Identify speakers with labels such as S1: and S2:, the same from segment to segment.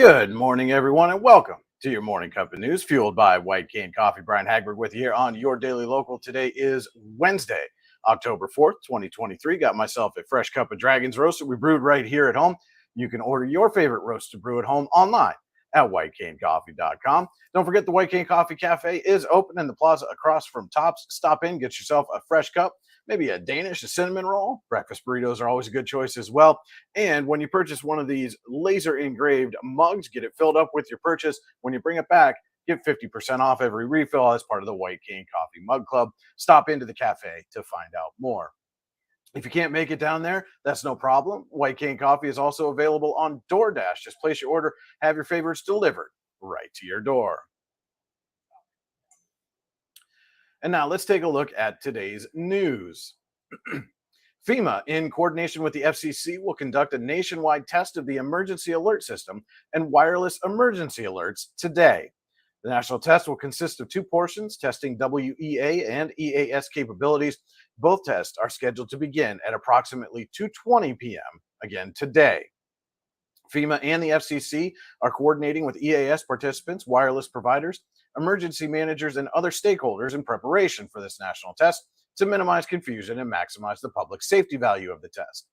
S1: Good morning, everyone, and welcome to your morning cup of news, fueled by White Cane Coffee. Brian Hagberg with you here on your Daily Local. Today is Wednesday, October 4th, 2023. Got myself a fresh cup of Dragon's Roast that we brewed right here at home. You can order your favorite roast to brew at home online at whitecanecoffee.com. Don't forget the White Cane Coffee Cafe is open in the plaza across from Tops. Stop in, get yourself a fresh cup, maybe a Danish, a cinnamon roll. Breakfast burritos are always a good choice as well. And when you purchase one of these laser engraved mugs, get it filled up with your purchase. When you bring it back, get 50% off every refill as part of the White Cane Coffee Mug Club. Stop into the cafe to find out more. If you can't make it down there, that's no problem. White Cane Coffee is also available on DoorDash. Just place your order, have your favorites delivered right to your door. And now let's take a look at today's news. FEMA, in coordination with the FCC, will conduct a nationwide test of the emergency alert system and wireless emergency alerts today. The national test will consist of two portions, testing WEA and EAS capabilities. Both tests are scheduled to begin at approximately 2:20 p.m. again today. FEMA and the FCC are coordinating with EAS participants, wireless providers, emergency managers, and other stakeholders in preparation for this national test to minimize confusion and maximize the public safety value of the test.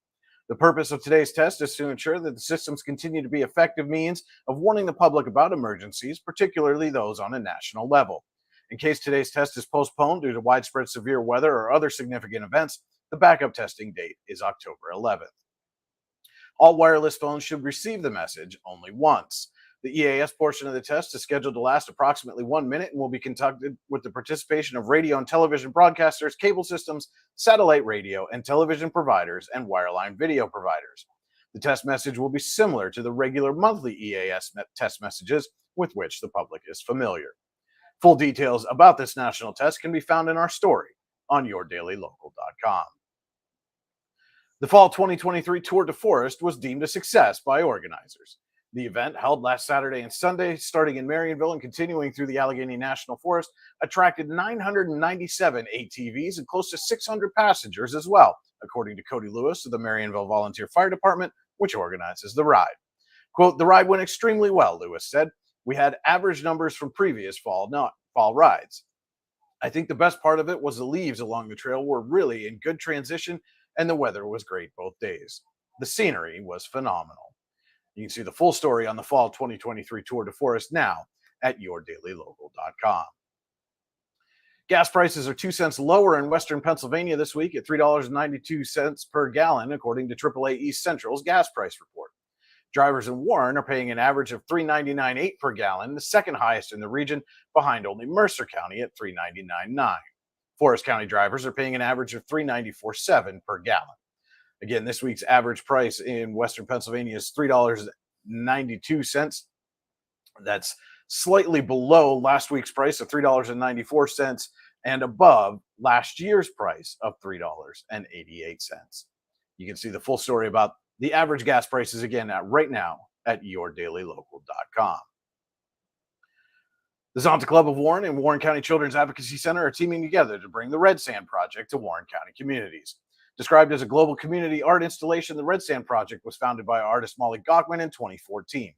S1: The purpose of today's test is to ensure that the systems continue to be effective means of warning the public about emergencies, particularly those on a national level. In case today's test is postponed due to widespread severe weather or other significant events, the backup testing date is October 11th. All wireless phones should receive the message only once. The EAS portion of the test is scheduled to last approximately 1 minute and will be conducted with the participation of radio and television broadcasters, cable systems, satellite radio and television providers, and wireline video providers. The test message will be similar to the regular monthly EAS test messages with which the public is familiar. Full details about this national test can be found in our story on yourdailylocal.com. The Fall 2023 Tour de Forest was deemed a success by organizers. The event, held last Saturday and Sunday, starting in Marionville and continuing through the Allegheny National Forest, attracted 997 ATVs and close to 600 passengers as well, according to Cody Lewis of the Marionville Volunteer Fire Department, which organizes the ride. Quote, "The ride went extremely well," Lewis said. "We had average numbers from previous fall rides. I think the best part of it was the leaves along the trail were really in good transition, and the weather was great both days. The scenery was phenomenal." You can see the full story on the Fall 2023 Tour de Forest now at yourdailylocal.com. Gas prices are 2 cents lower in Western Pennsylvania this week at $3.92 per gallon, according to AAA East Central's gas price report. Drivers in Warren are paying an average of $3.99.8 per gallon, the second highest in the region, behind only Mercer County at $3.99.9. Forest County drivers are paying an average of $3.94.7 per gallon. Again, this week's average price in Western Pennsylvania is $3.92. That's slightly below last week's price of $3.94 and above last year's price of $3.88. You can see the full story about the average gas prices again right now at yourdailylocal.com. The Zonta Club of Warren and Warren County Children's Advocacy Center are teaming together to bring the Red Sand Project to Warren County communities. Described as a global community art installation, the Red Sand Project was founded by artist Molly Gockman in 2014.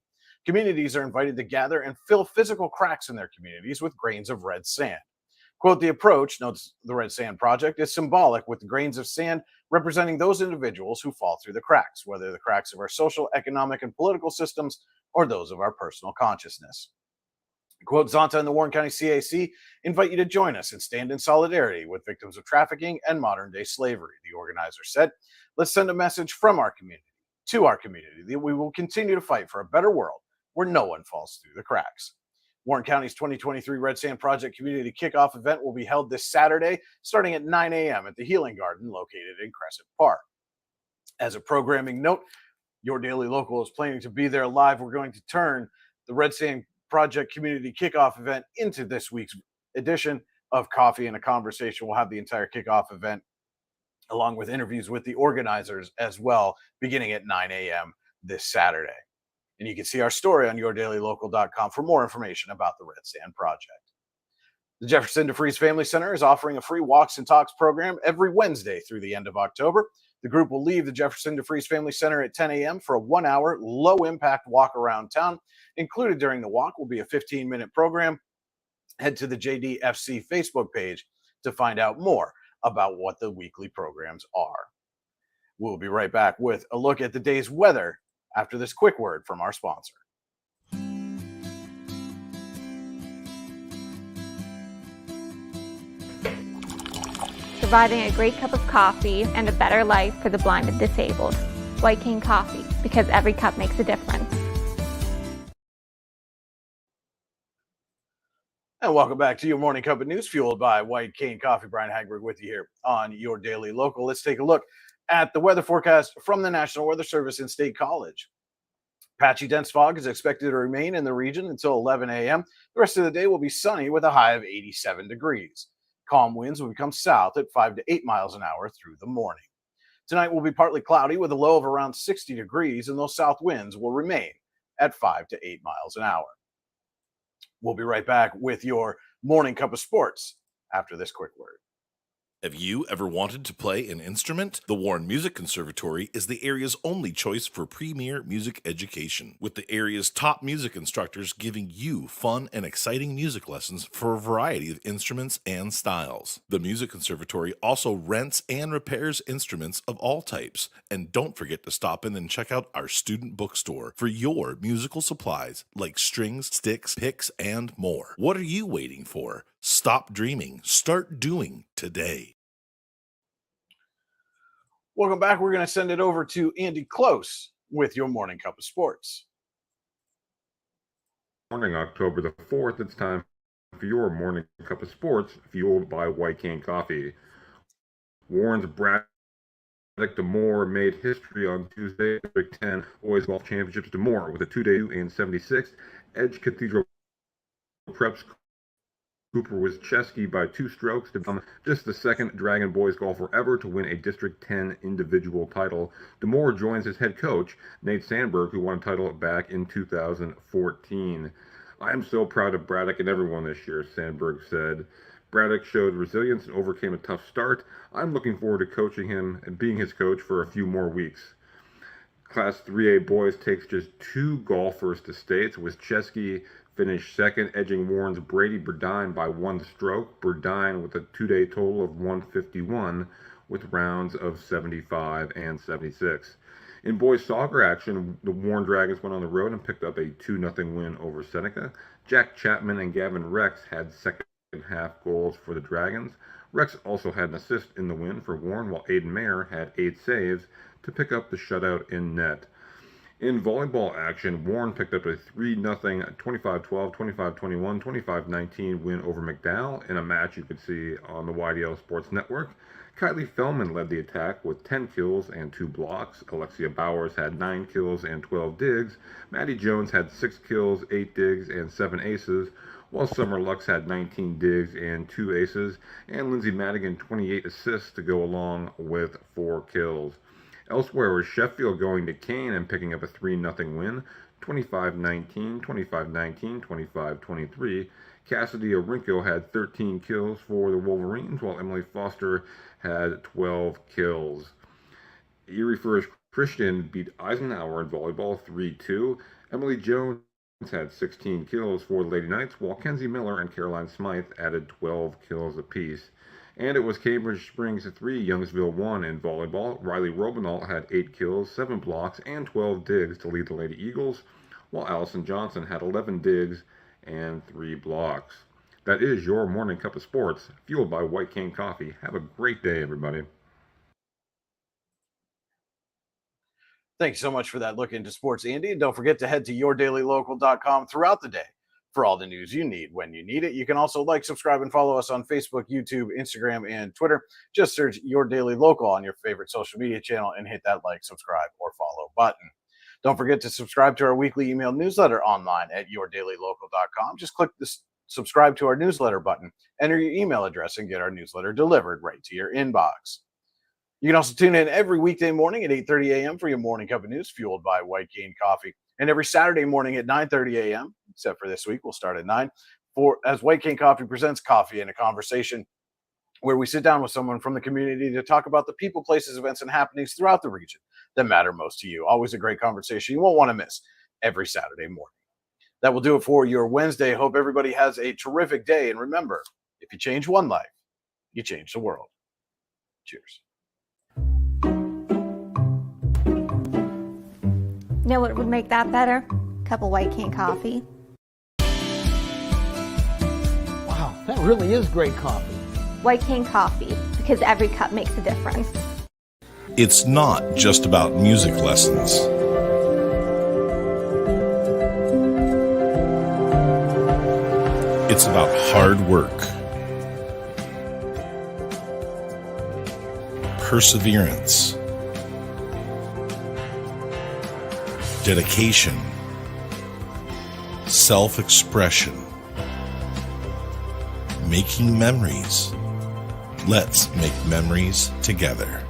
S1: Communities are invited to gather and fill physical cracks in their communities with grains of red sand. Quote, "The approach," notes the Red Sand Project, "is symbolic, with the grains of sand representing those individuals who fall through the cracks, whether the cracks of our social, economic, and political systems or those of our personal consciousness." Quote, "Zonta and the Warren County CAC invite you to join us and stand in solidarity with victims of trafficking and modern-day slavery," the organizer said. "Let's send a message from our community to our community that we will continue to fight for a better world where no one falls through the cracks." Warren County's 2023 Red Sand Project Community Kickoff event will be held this Saturday, starting at 9 a.m. at the Healing Garden located in Crescent Park. As a programming note, Your Daily Local is planning to be there live. We're going to turn the Red Sand Project Community Kickoff event into this week's edition of Coffee and a Conversation. We'll have the entire kickoff event along with interviews with the organizers as well, beginning at 9 a.m. this Saturday. And you can see our story on yourdailylocal.com for more information about the Red Sand Project. The Jefferson DeFries Family Center is offering a free Walks and Talks program every Wednesday through the end of October. The group will leave the Jefferson DeFreeze Family Center at 10 a.m. for a 1-hour, low-impact walk around town. Included during the walk will be a 15-minute program. Head to the JDFC Facebook page to find out more about what the weekly programs are. We'll be right back with a look at the day's weather after this quick word from our sponsor.
S2: Providing a great cup of coffee and a better life for the blind and disabled. White Cane Coffee, because every cup makes a difference.
S1: And welcome back to your morning cup of news, fueled by White Cane Coffee. Brian Hagberg with you here on your daily local. Let's take a look at the weather forecast from the National Weather Service in State College. Patchy dense fog is expected to remain in the region until 11 a.m. The rest of the day will be sunny with a high of 87 degrees. Calm winds will become south at 5 to 8 miles an hour through the morning. Tonight will be partly cloudy with a low of around 60 degrees, and those south winds will remain at 5 to 8 miles an hour. We'll be right back with your morning cup of sports after this quick word.
S3: Have you ever wanted to play an instrument? The Warren Music Conservatory is the area's only choice for premier music education, with the area's top music instructors giving you fun and exciting music lessons for a variety of instruments and styles. The Music Conservatory also rents and repairs instruments of all types. And don't forget to stop in and check out our student bookstore for your musical supplies like strings, sticks, picks, and more. What are you waiting for? Stop dreaming. Start doing today.
S1: Welcome back. We're going to send it over to Andy Close with your morning cup of sports.
S4: Morning, October the 4th. It's time for your morning cup of sports, fueled by White Cane Coffee. Warren's Braddock DeMoor made history on Tuesday at the Big Ten Boys Golf Championships. DeMoor with a 2-day and 76th. Edge Cathedral Preps Cooper Wyszynski by 2 strokes to become just the second Dragon Boys golfer ever to win a District 10 individual title. DeMoor joins his head coach, Nate Sandberg, who won a title back in 2014. "I am so proud of Braddock and everyone this year," Sandberg said. "Braddock showed resilience and overcame a tough start. I'm looking forward to coaching him and being his coach for a few more weeks." Class 3A boys takes just 2 golfers to states. Wyszynski finished second, edging Warren's Brady Burdine by 1 stroke. Burdine with a 2-day total of 151 with rounds of 75 and 76. In boys soccer action, the Warren Dragons went on the road and picked up a 2-0 win over Seneca. Jack Chapman and Gavin Rex had second half goals for the Dragons. Rex also had an assist in the win for Warren, while Aiden Mayer had 8 saves to pick up the shutout in net. In volleyball action, Warren picked up a 3-0, 25-12, 25-21, 25-19 win over McDowell in a match you could see on the YDL Sports Network. Kylie Fellman led the attack with 10 kills and 2 blocks. Alexia Bowers had 9 kills and 12 digs. Maddie Jones had 6 kills, 8 digs, and 7 aces, while Summer Lux had 19 digs and 2 aces, and Lindsay Madigan 28 assists to go along with 4 kills. Elsewhere was Sheffield going to Kane and picking up a 3-0 win, 25-19, 25-19, 25-23. Cassidy Orinko had 13 kills for the Wolverines, while Emily Foster had 12 kills. Erie First Christian beat Eisenhower in volleyball 3-2. Emily Jones had 16 kills for the Lady Knights, while Kenzie Miller and Caroline Smythe added 12 kills apiece. And it was Cambridge Springs 3, Youngsville 1 in volleyball. Riley Robinall had 8 kills, 7 blocks, and 12 digs to lead the Lady Eagles, while Allison Johnson had 11 digs and 3 blocks. That is your morning cup of sports, fueled by White Cane Coffee. Have a great day, everybody.
S1: Thanks so much for that look into sports, Andy. And don't forget to head to yourdailylocal.com throughout the day for all the news you need when you need it. You can also like, subscribe, and follow us on Facebook, YouTube, Instagram, and Twitter. Just search Your Daily Local on your favorite social media channel and hit that like, subscribe, or follow button. Don't forget to subscribe to our weekly email newsletter online at yourdailylocal.com. Just click the subscribe to our newsletter button, enter your email address, and get our newsletter delivered right to your inbox. You can also tune in every weekday morning at 8:30 a.m. for your morning cup of news, fueled by White Cane Coffee. And every Saturday morning at 9:30 a.m., except for this week, we'll start at 9, as White Cane Coffee presents Coffee and a Conversation where we sit down with someone from the community to talk about the people, places, events, and happenings throughout the region that matter most to you. Always a great conversation you won't want to miss every Saturday morning. That will do it for your Wednesday. Hope everybody has a terrific day. And remember, if you change one life, you change the world. Cheers.
S2: Know what would make that better? A cup of White Cane coffee.
S5: Wow, that really is great coffee.
S2: White Cane coffee, because every cup makes a difference.
S3: It's not just about music lessons. It's about hard work, perseverance, dedication, self-expression, making memories. Let's make memories together.